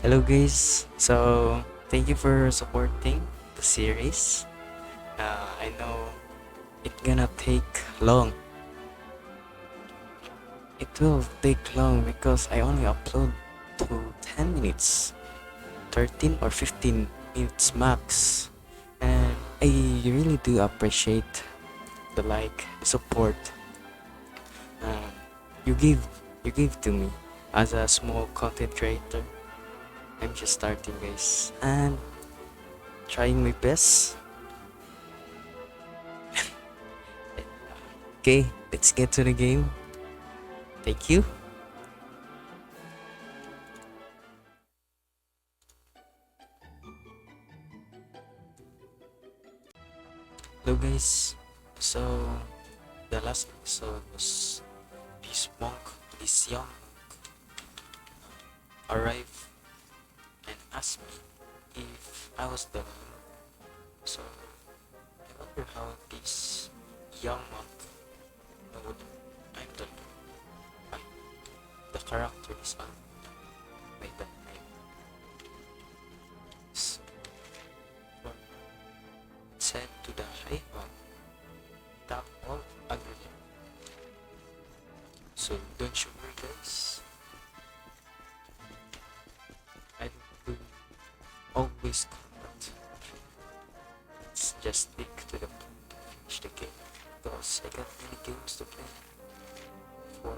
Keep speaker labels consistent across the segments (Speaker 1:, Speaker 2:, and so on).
Speaker 1: Hello guys, so thank you for supporting the series. I know it's gonna take long. It will take long because I only upload to 10 minutes, 13 or 15 minutes max. And I really do appreciate the the support uh, you give you give to me as a small content creator. I'm just starting guys and trying my best. Okay, let's get to the game. Thank you. Hello guys. So the last episode was this young arrived and asked me if I was the leader. So I wonder how this young monk know that I'm the leader. Ah, the character is on by that name. So, said to the high one that all agree. So don't you worry guys. I will always combat. Let's just stick to the plan to finish the game because I got many games to play for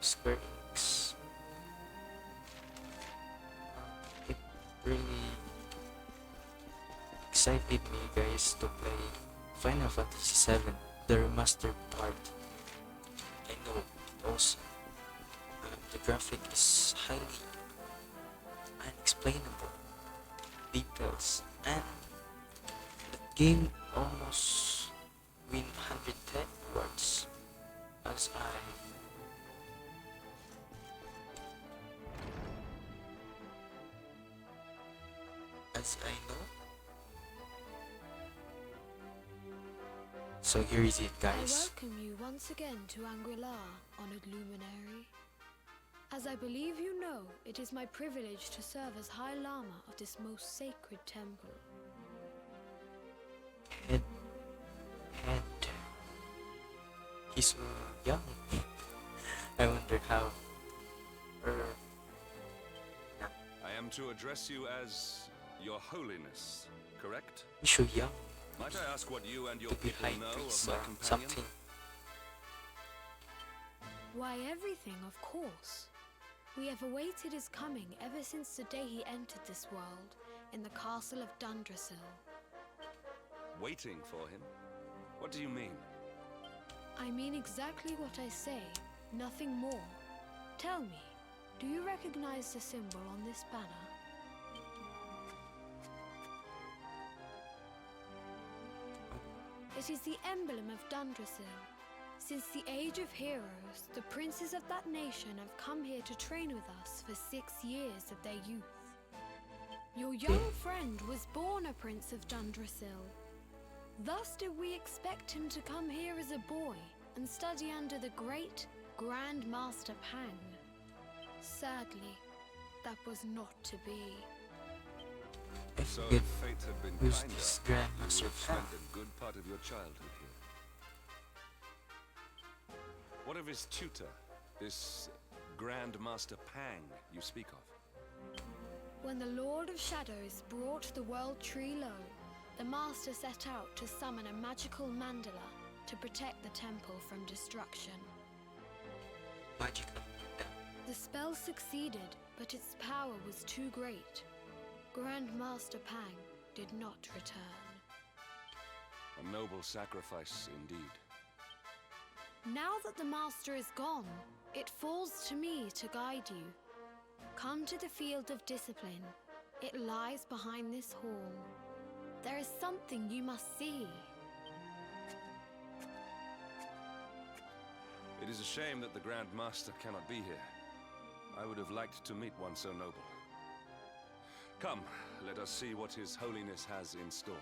Speaker 1: Square Enix. It really excited me guys to play Final Fantasy VII, the remastered part. I know it also the graphic is highly unexplainable details and the game almost win 110 awards as I know. So here is it guys.
Speaker 2: I welcome you once again to Anguilla, honored luminary. As I believe you know, it is my privilege to serve as High Lama of this most sacred temple.
Speaker 1: And he's so young. I wonder how
Speaker 3: I am to address you as Your Holiness, correct?
Speaker 1: he's so young
Speaker 3: Might I ask what you and your
Speaker 1: to be
Speaker 3: people
Speaker 1: high
Speaker 3: know
Speaker 1: priest
Speaker 3: of my
Speaker 1: or
Speaker 3: companion?
Speaker 1: something.
Speaker 2: Why, everything, of course. We have awaited his coming ever since the day he entered this world in the castle of Dundrasil.
Speaker 3: Waiting for him? What do you mean?
Speaker 2: I mean exactly what I say, nothing more. Tell me, do you recognize the symbol on this banner? It is the emblem of Dundrasil. Since the age of heroes, the princes of that nation have come here to train with us for 6 years of their youth. Your young friend was born a prince of Dundrasil. Thus did we expect him to come here as a boy and study under the great Grand Master Pang. Sadly, that was not to be.
Speaker 1: I
Speaker 3: So
Speaker 1: forget
Speaker 3: fate had been
Speaker 1: who's
Speaker 3: kinder.
Speaker 1: this
Speaker 3: You
Speaker 1: Grandmaster
Speaker 3: have
Speaker 1: Pang.
Speaker 3: spent a good part of your childhood here. What of his tutor, this Grand Master Pang you speak of?
Speaker 2: When the Lord of Shadows brought the World Tree low, the Master set out to summon a magical mandala to protect the temple from destruction.
Speaker 1: Magical.
Speaker 2: The spell succeeded, but its power was too great. Grand Master Pang did not return.
Speaker 3: A noble sacrifice indeed.
Speaker 2: Now that the Master is gone, it falls to me to guide you. Come to the field of discipline. It lies behind this hall. There is something you must see.
Speaker 3: It is a shame that the Grand Master cannot be here. I would have liked to meet one so noble. Come, let us see what His Holiness has in store.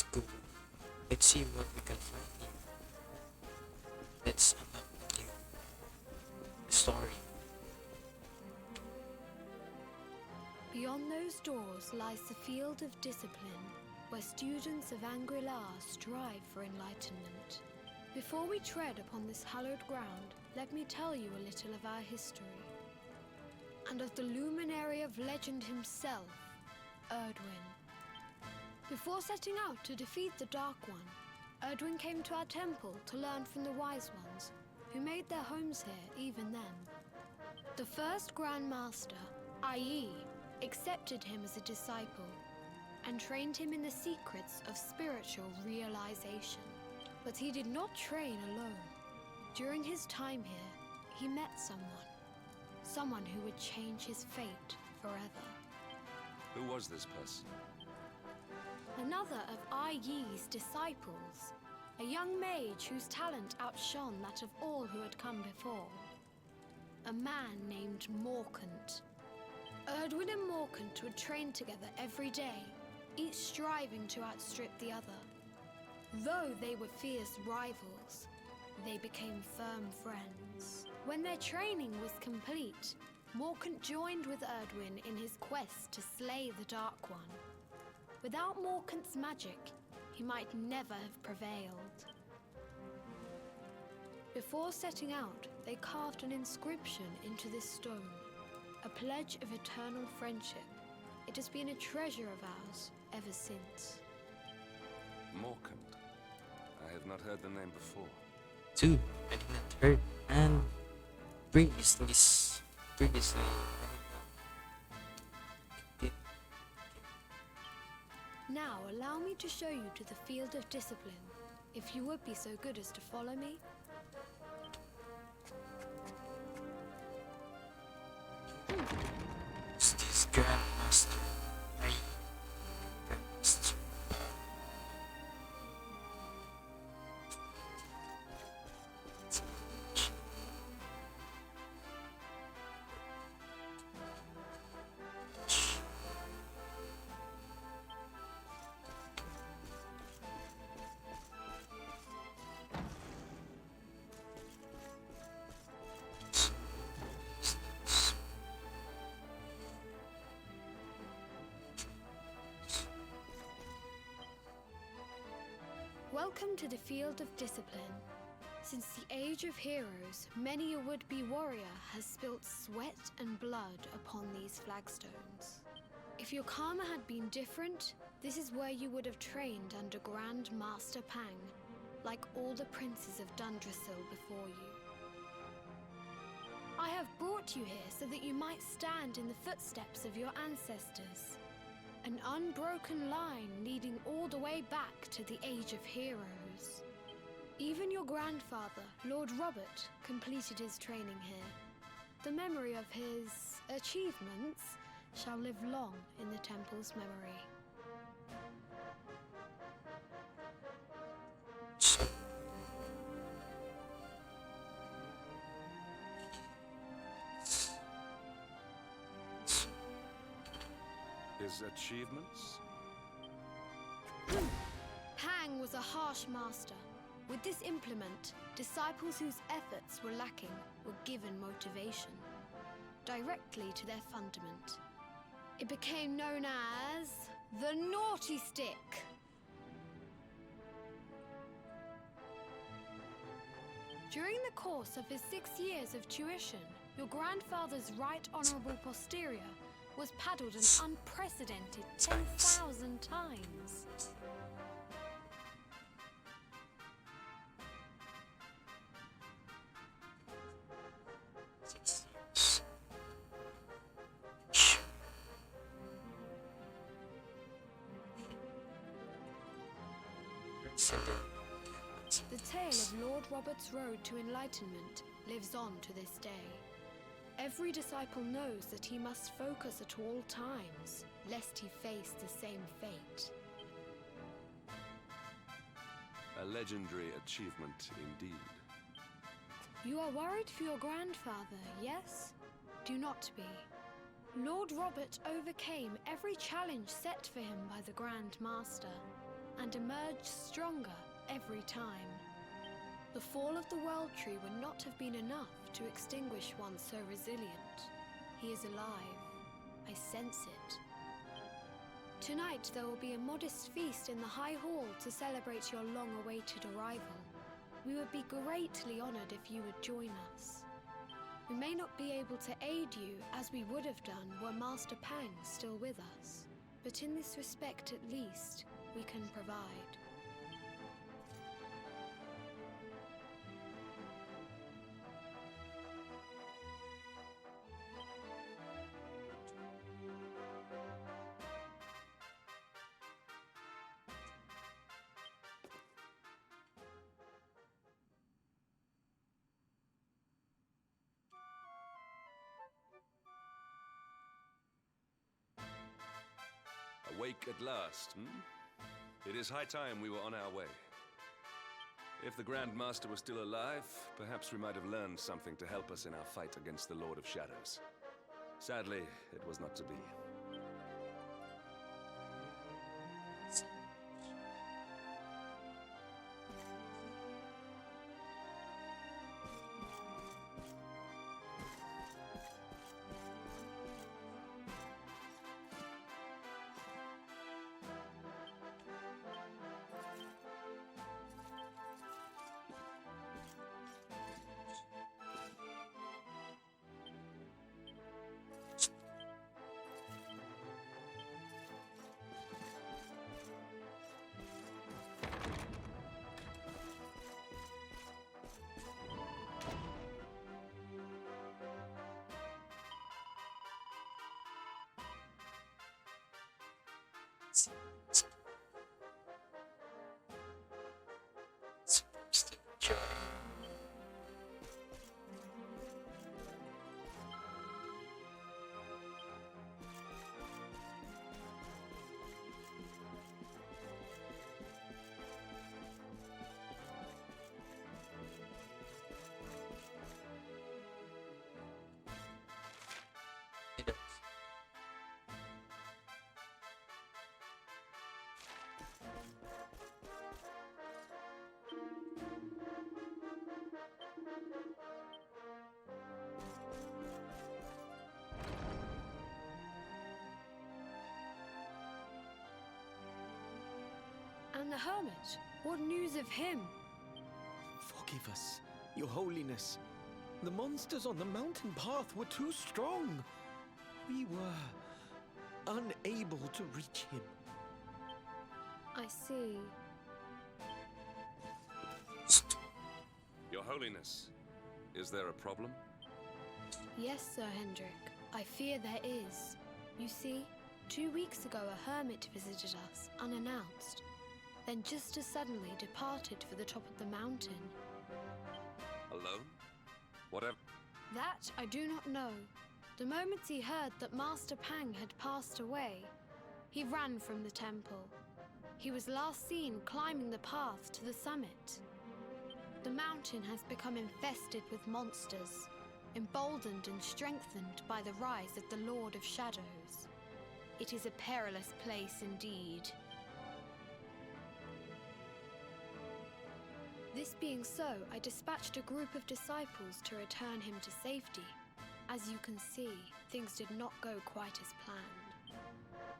Speaker 1: Let's go. Let's see what we can find here. Let's unlock the new story.
Speaker 2: Beyond those doors lies the field of discipline, where students of Angri-La strive for enlightenment. Before we tread upon this hallowed ground, let me tell you a little of our history, and of the luminary of legend himself, Erdwin. Before setting out to defeat the Dark One, Erdwin came to our temple to learn from the Wise Ones, who made their homes here even then. The first Grand Master, i.e., accepted him as a disciple and trained him in the secrets of spiritual realization. But he did not train alone. During his time here, he met someone who would change his fate forever.
Speaker 3: Who was this person?
Speaker 2: Another of Ai Yi's disciples, a young mage whose talent outshone that of all who had come before. A man named Morkant. Erdwin and Morkant would train together every day, each striving to outstrip the other. Though they were fierce rivals, they became firm friends. When their training was complete, Morkant joined with Erdwin in his quest to slay the Dark One. Without Morkant's magic, he might never have prevailed. Before setting out, they carved an inscription into this stone, a pledge of eternal friendship. It has been a treasure of ours ever since.
Speaker 3: Morkant. I have not heard the name before.
Speaker 1: 2. I did not heard, and previously, did.
Speaker 2: Now allow me to show you to the field of discipline, if you would be so good as to follow me.
Speaker 1: Who's this Grandmaster? Grandmaster.
Speaker 2: Welcome to the field of discipline. Since the age of heroes, many a would-be warrior has spilt sweat and blood upon these flagstones. If your karma had been different, this is where you would have trained under Grand Master Pang, like all the princes of Dundrasil before you. I have brought you here so that you might stand in the footsteps of your ancestors. An unbroken line leading all the way back to the Age of Heroes. Even your grandfather, Lord Robert, completed his training here. The memory of his achievements shall live long in the temple's memory.
Speaker 3: His achievements?
Speaker 2: Pang was a harsh master. With this implement, disciples whose efforts were lacking were given motivation, directly to their fundament. It became known as the Naughty Stick. During the course of his 6 years of tuition, your grandfather's right honourable posterior was paddled an unprecedented 10,000 times. The tale of Lord Robert's road to enlightenment lives on to this day. Every disciple knows that he must focus at all times, lest he face the same fate.
Speaker 3: A legendary achievement indeed.
Speaker 2: You are worried for your grandfather, yes? Do not be. Lord Robert overcame every challenge set for him by the Grand Master, and emerged stronger every time. The fall of the World Tree would not have been enough to extinguish one so resilient. He is alive. I sense it. Tonight there will be a modest feast in the High Hall to celebrate your long-awaited arrival. We would be greatly honored if you would join us. We may not be able to aid you as we would have done were Master Pang still with us, but in this respect at least, we can provide.
Speaker 3: Awake at last, hmm? It is high time we were on our way. If the Grand Master was still alive, perhaps we might have learned something to help us in our fight against the Lord of Shadows. Sadly, it was not to be.
Speaker 2: And the hermit? What news of him?
Speaker 4: Forgive us, Your Holiness. The monsters on the mountain path were too strong. We were unable to reach him.
Speaker 2: I see.
Speaker 3: Your Holiness, is there a problem?
Speaker 2: Yes, Sir Hendrik. I fear there is. You see, 2 weeks ago a hermit visited us, unannounced. Then just as suddenly departed for the top of the mountain.
Speaker 3: Alone? Whatever.
Speaker 2: That I do not know. The moment he heard that Master Pang had passed away, he ran from the temple. He was last seen climbing the path to the summit. The mountain has become infested with monsters, emboldened and strengthened by the rise of the Lord of Shadows. It is a perilous place indeed. This being so, I dispatched a group of disciples to return him to safety. As you can see, things did not go quite as planned.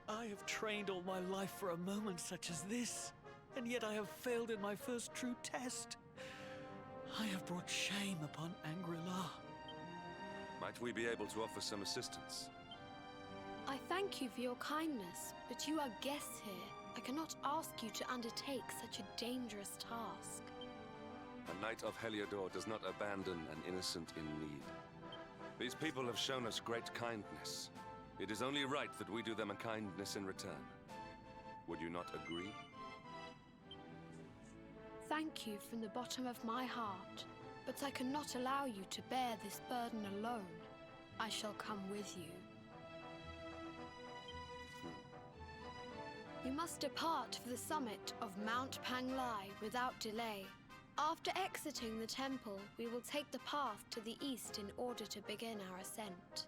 Speaker 4: I have trained all my life for a moment such as this, and yet I have failed in my first true test. I have brought shame upon Angri-La.
Speaker 3: Might we be able to offer some assistance?
Speaker 2: I thank you for your kindness, but you are guests here. I cannot ask you to undertake such a dangerous task.
Speaker 3: A knight of Heliodor does not abandon an innocent in need. These people have shown us great kindness. It is only right that we do them a kindness in return. Would you not agree?
Speaker 2: Thank you from the bottom of my heart, but I cannot allow you to bear this burden alone. I shall come with you. We must depart for the summit of Mount Panglai without delay. After exiting the temple, we will take the path to the east in order to begin our ascent.